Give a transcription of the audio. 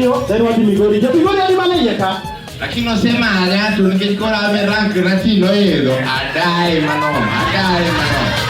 Ndio, then wati migori. Jo migori ali mana yeka. Lakini unasema haya tu nikikora ame rank na chino hiyo. Adai mano.